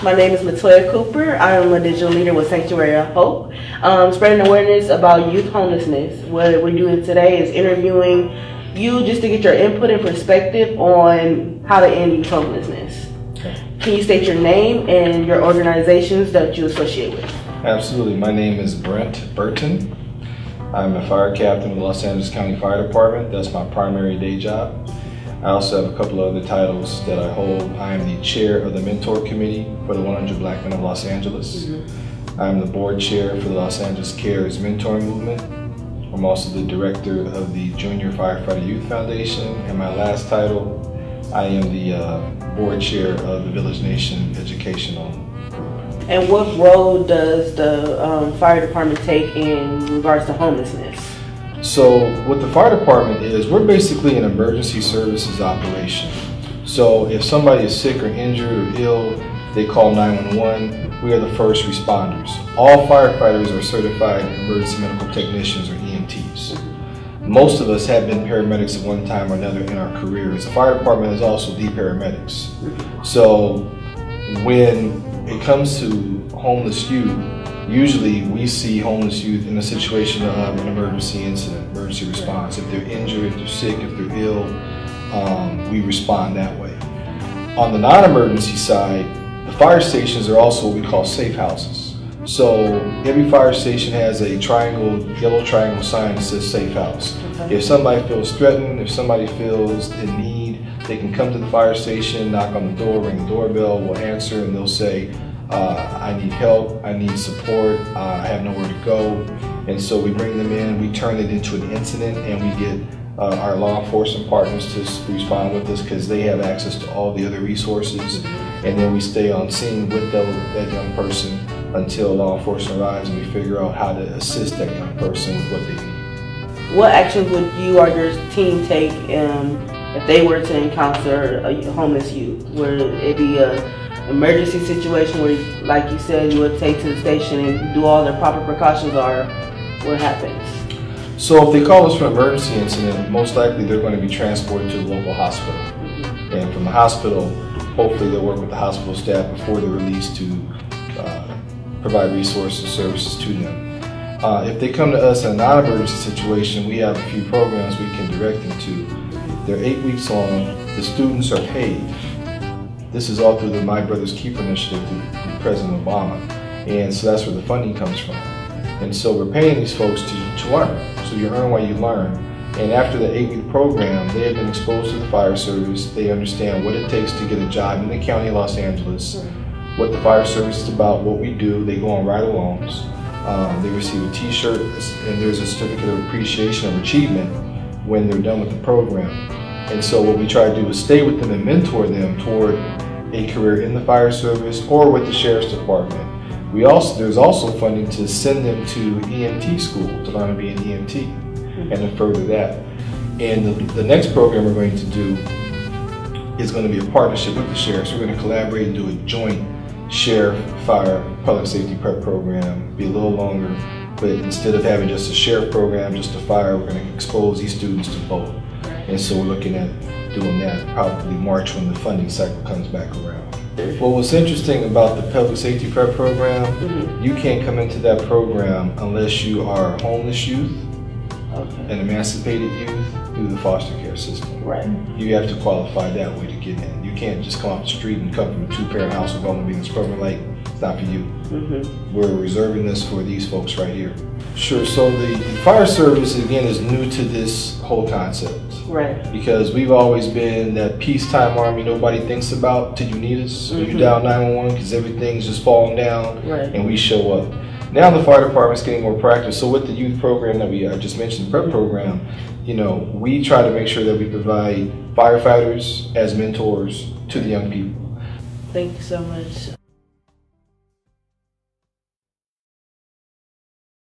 My name is Latoya Cooper. I am a digital leader with Sanctuary of Hope, spreading awareness about youth homelessness. What we're doing today is interviewing you just to get your input and perspective on how to end youth homelessness. Can you state your name and your organizations that you associate with? Absolutely. My name is Burton. I'm a fire captain with the Los Angeles County Fire Department. That's my primary day job. I also have a couple of other titles that I hold. I am the chair of the Mentor Committee for the 100 Black Men of Los Angeles. I'm the board chair for the Los Angeles Cares Mentoring Movement. I'm also the director of the Junior Firefighter Youth Foundation. And my last title, I am the board chair of the Village Nation Educational. And what role does the fire department take in regards to homelessness? So what the fire department is, we're basically an emergency services operation. So if somebody is sick or injured or ill, they call 911. We are the first responders. All firefighters are certified emergency medical technicians or EMTs. Most of us have been paramedics at one time or another in our careers. The fire department is also the paramedics. So when it comes to homeless youth, usually we see homeless youth in a situation of an emergency incident, emergency response. If they're injured, if they're sick, if they're ill, we respond that way. On the non-emergency side, the fire stations are also what we call safe houses. So every fire station has a yellow triangle sign that says safe house. If somebody feels threatened, if somebody feels in need, they can come to the fire station, knock on the door, ring the doorbell, we'll answer, and they'll say, I need help, I need support, I have nowhere to go. And so we bring them in, we turn it into an incident, and we get our law enforcement partners to respond with us because they have access to all the other resources. And then we stay on scene with that young person until law enforcement arrives and we figure out how to assist that young person with what they need. What actions would you or your team take if they were to encounter a homeless youth? Would it be an emergency situation where, like you said, you would take to the station and do all the proper precautions, or what happens? So if they call us for an emergency incident, most likely they're going to be transported to the local hospital. And from the hospital, hopefully they'll work with the hospital staff before they're released to provide resources and services to them. If they come to us in a non-emergency situation, we have a few programs we can direct them to. They're 8 weeks long. The students are paid. This is all through the My Brother's Keeper initiative through President Obama. And so that's where the funding comes from. And so we're paying these folks to learn. So you earn while you learn. And after the 8-week program, they have been exposed to the fire service. They understand what it takes to get a job in the county of Los Angeles, what the fire service is about, what we do. They go on ride-alongs. They receive a t-shirt, and there's a certificate of appreciation of achievement when they're done with the program. And so what we try to do is stay with them and mentor them toward a career in the fire service or with the sheriff's department. There's also funding to send them to EMT school to learn to be an EMT and to further that. And the next program we're going to do is going to be a partnership with the sheriffs. We're going to collaborate and do a joint sheriff fire public safety prep program, be a little longer, but instead of having just a sheriff program, just a fire, we're going to expose these students to both. And so we're looking at doing that probably March when the funding cycle comes back around. Well, what's interesting about the public safety prep program, you can't come into that program unless you are a homeless youth, an emancipated youth through the foster care system. Right. You have to qualify that way to get in. You can't just come off the street and come from a 2-parent household and be in this program. Like, it's not for you. We're reserving this for these folks right here. Sure. So the fire service, again, is new to this whole concept. Right. Because we've always been that peacetime army nobody thinks about till you need us. So you dial 911 because everything's just falling down, and we show up. Now the fire department's getting more proactive. So with the youth program that I just mentioned, the prep program, we try to make sure that we provide firefighters as mentors to the young people. Thank you so much.